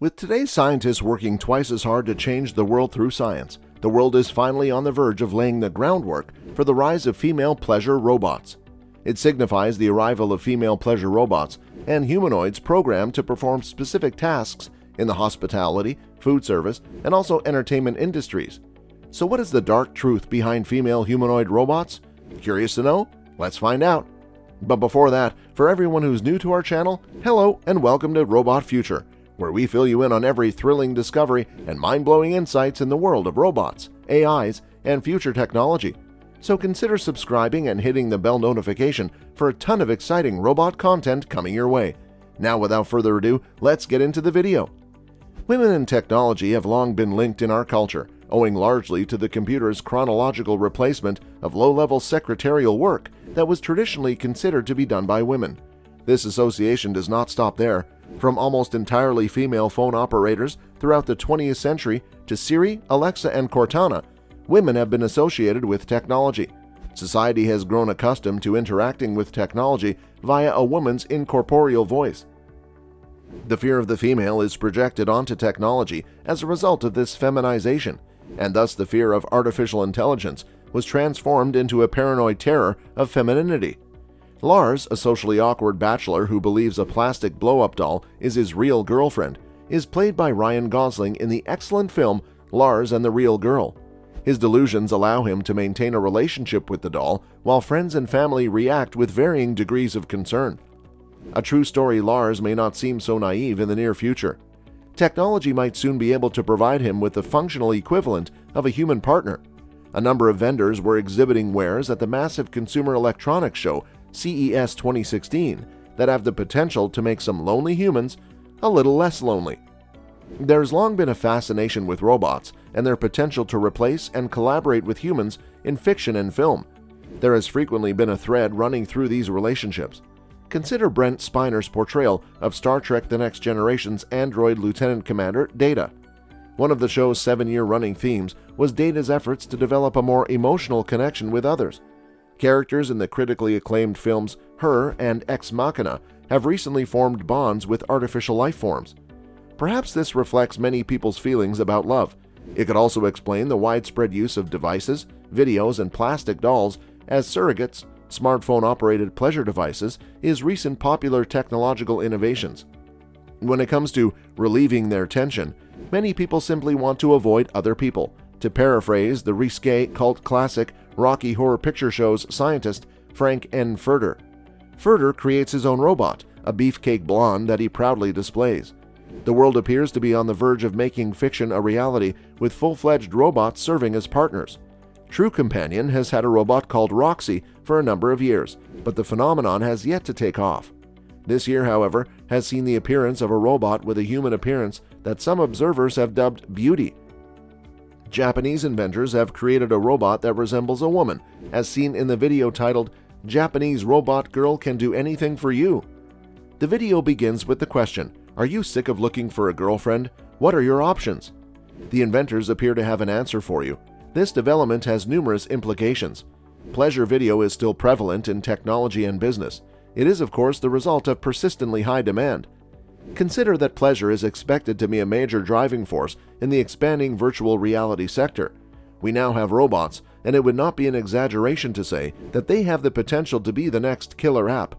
With today's scientists working twice as hard to change the world through science, the world is finally on the verge of laying the groundwork for the rise of female pleasure robots. It signifies the arrival of female pleasure robots and humanoids programmed to perform specific tasks in the hospitality, food service, and also entertainment industries. So what is the dark truth behind female humanoid robots? Curious to know? Let's find out. But before that, for everyone who's new to our channel, hello and welcome to Robot Future, where we fill you in on every thrilling discovery and mind-blowing insights in the world of robots, AIs, and future technology. So consider subscribing and hitting the bell notification for a ton of exciting robot content coming your way. Now, without further ado, let's get into the video. Women in technology have long been linked in our culture, owing largely to the computer's chronological replacement of low-level secretarial work that was traditionally considered to be done by women. This association does not stop there. From almost entirely female phone operators throughout the 20th century to Siri, Alexa, and Cortana, women have been associated with technology. Society has grown accustomed to interacting with technology via a woman's incorporeal voice. The fear of the female is projected onto technology as a result of this feminization, and thus the fear of artificial intelligence was transformed into a paranoid terror of femininity. Lars, a socially awkward bachelor who believes a plastic blow-up doll is his real girlfriend, is played by Ryan Gosling in the excellent film Lars and the Real Girl. His delusions allow him to maintain a relationship with the doll while friends and family react with varying degrees of concern. A true story Lars may not seem so naive in the near future. Technology might soon be able to provide him with the functional equivalent of a human partner. A number of vendors were exhibiting wares at the massive consumer electronics show CES 2016 that have the potential to make some lonely humans a little less lonely. There's long been a fascination with robots and their potential to replace and collaborate with humans in fiction and film. There has frequently been a thread running through these relationships. Consider Brent Spiner's portrayal of Star Trek The Next Generation's android Lieutenant Commander Data. One of the show's 7-year running themes was Data's efforts to develop a more emotional connection with others. Characters in the critically acclaimed films Her and Ex Machina have recently formed bonds with artificial life forms. Perhaps this reflects many people's feelings about love. It could also explain the widespread use of devices, videos, and plastic dolls as surrogates, smartphone-operated pleasure devices, is recent popular technological innovations. When it comes to relieving their tension, many people simply want to avoid other people. To paraphrase the risque cult classic Rocky Horror Picture Show's scientist Frank N. Furter. Furter creates his own robot, a beefcake blonde that he proudly displays. The world appears to be on the verge of making fiction a reality, with full-fledged robots serving as partners. True Companion has had a robot called Roxy for a number of years, but the phenomenon has yet to take off. This year, however, has seen the appearance of a robot with a human appearance that some observers have dubbed Beauty. Japanese inventors have created a robot that resembles a woman, as seen in the video titled, "Japanese Robot Girl Can Do Anything for You." The video begins with the question, "Are you sick of looking for a girlfriend? What are your options?" The inventors appear to have an answer for you. This development has numerous implications. Pleasure video is still prevalent in technology and business. It is, of course, the result of persistently high demand. Consider that pleasure is expected to be a major driving force in the expanding virtual reality sector. We now have robots, and it would not be an exaggeration to say that they have the potential to be the next killer app.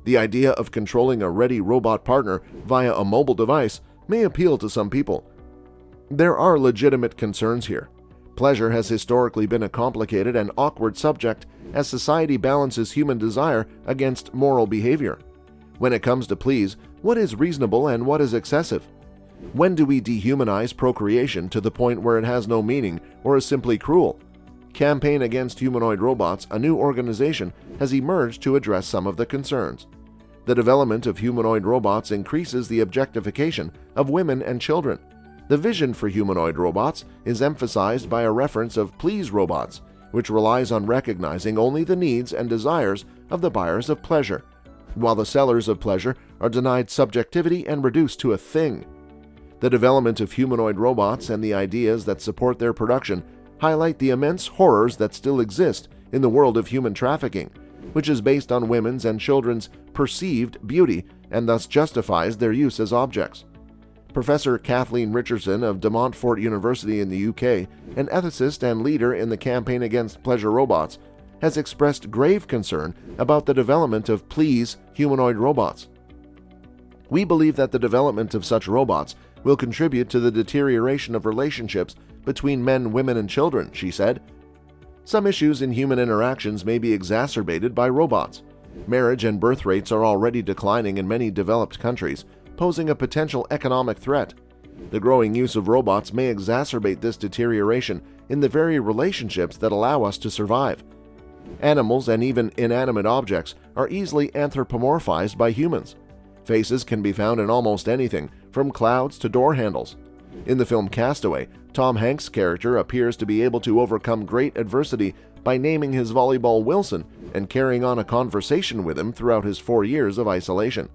The idea of controlling a ready robot partner via a mobile device may appeal to some people. There are legitimate concerns here. Pleasure has historically been a complicated and awkward subject as society balances human desire against moral behavior. When it comes to please, what is reasonable and what is excessive? When do we dehumanize procreation to the point where it has no meaning or is simply cruel? Campaign Against Humanoid Robots, a new organization, has emerged to address some of the concerns. The development of humanoid robots increases the objectification of women and children. The vision for humanoid robots is emphasized by a reference of please robots, which relies on recognizing only the needs and desires of the buyers of pleasure, while the sellers of pleasure are denied subjectivity and reduced to a thing. The development of humanoid robots and the ideas that support their production highlight the immense horrors that still exist in the world of human trafficking, which is based on women's and children's perceived beauty and thus justifies their use as objects. Professor Kathleen Richardson of De Montfort University in the UK, an ethicist and leader in the campaign against pleasure robots, has expressed grave concern about the development of please humanoid robots. We believe that the development of such robots will contribute to the deterioration of relationships between men, women, and children, she said. Some issues in human interactions may be exacerbated by robots. Marriage and birth rates are already declining in many developed countries, posing a potential economic threat. The growing use of robots may exacerbate this deterioration in the very relationships that allow us to survive. Animals and even inanimate objects are easily anthropomorphized by humans. Faces can be found in almost anything, from clouds to door handles. In the film Castaway, Tom Hanks' character appears to be able to overcome great adversity by naming his volleyball Wilson and carrying on a conversation with him throughout his 4 years of isolation.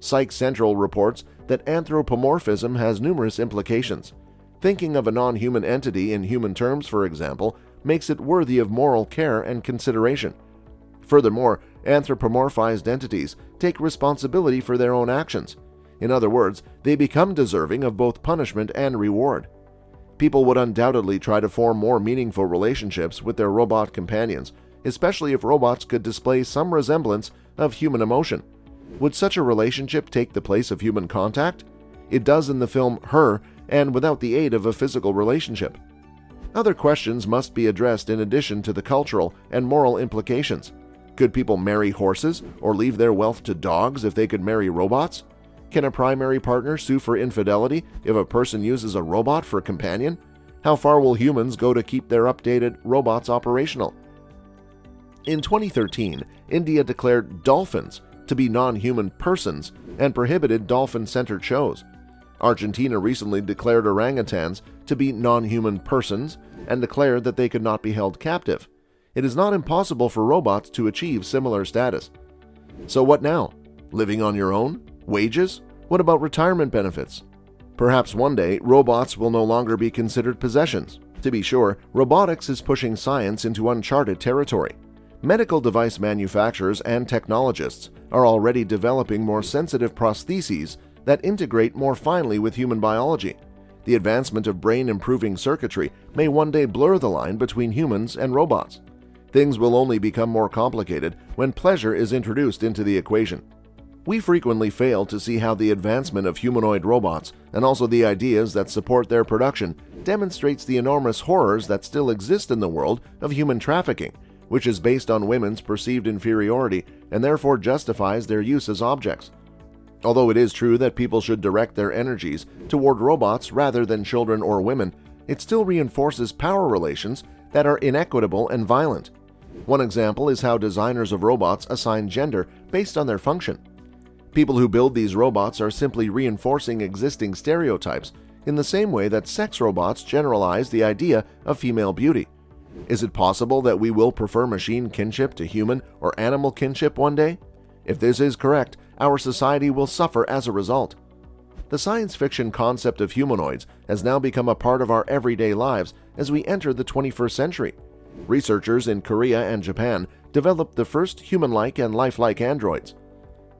Psych Central reports that anthropomorphism has numerous implications. Thinking of a non-human entity in human terms, for example, makes it worthy of moral care and consideration. Furthermore, anthropomorphized entities take responsibility for their own actions. In other words, they become deserving of both punishment and reward. People would undoubtedly try to form more meaningful relationships with their robot companions, especially if robots could display some resemblance of human emotion. Would such a relationship take the place of human contact? It does in the film Her, and without the aid of a physical relationship. Other questions must be addressed in addition to the cultural and moral implications. Could people marry horses or leave their wealth to dogs if they could marry robots? Can a primary partner sue for infidelity if a person uses a robot for a companion? How far will humans go to keep their updated robots operational? In 2013, India declared dolphins to be non-human persons and prohibited dolphin-centered shows. Argentina recently declared orangutans to be non-human persons and declared that they could not be held captive. It is not impossible for robots to achieve similar status. So what now? Living on your own? Wages? What about retirement benefits? Perhaps one day, robots will no longer be considered possessions. To be sure, robotics is pushing science into uncharted territory. Medical device manufacturers and technologists are already developing more sensitive prostheses that integrate more finely with human biology. The advancement of brain-improving circuitry may one day blur the line between humans and robots. Things will only become more complicated when pleasure is introduced into the equation. We frequently fail to see how the advancement of humanoid robots and also the ideas that support their production demonstrates the enormous horrors that still exist in the world of human trafficking, which is based on women's perceived inferiority and therefore justifies their use as objects. Although it is true that people should direct their energies toward robots rather than children or women, it still reinforces power relations that are inequitable and violent. One example is how designers of robots assign gender based on their function. People who build these robots are simply reinforcing existing stereotypes in the same way that sex robots generalize the idea of female beauty. Is it possible that we will prefer machine kinship to human or animal kinship one day? If this is correct, our society will suffer as a result. The science fiction concept of humanoids has now become a part of our everyday lives as we enter the 21st century. Researchers in Korea and Japan developed the first human-like and lifelike androids.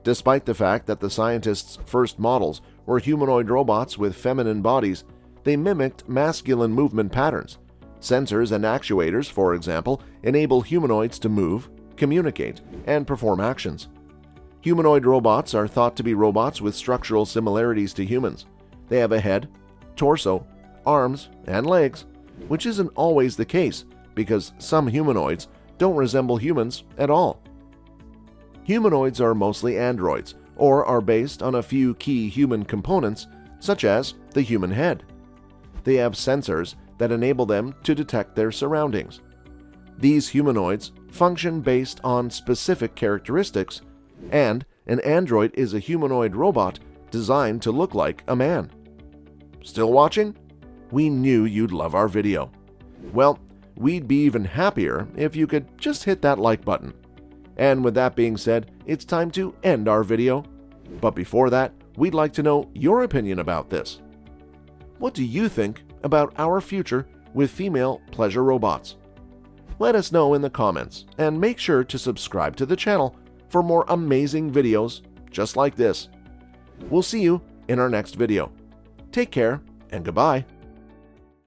Despite the fact that the scientists' first models were humanoid robots with feminine bodies, they mimicked masculine movement patterns. Sensors and actuators, for example, enable humanoids to move, communicate, and perform actions. Humanoid robots are thought to be robots with structural similarities to humans. They have a head, torso, arms, and legs, which isn't always the case because some humanoids don't resemble humans at all. Humanoids are mostly androids, or are based on a few key human components, such as the human head. They have sensors that enable them to detect their surroundings. These humanoids function based on specific characteristics, and an android is a humanoid robot designed to look like a man. Still watching? We knew you'd love our video. Well, we'd be even happier if you could just hit that like button. And with that being said, it's time to end our video. But before that, we'd like to know your opinion about this. What do you think about our future with female pleasure robots? Let us know in the comments, and make sure to subscribe to the channel for more amazing videos just like this. We'll see you in our next video. Take care, and goodbye.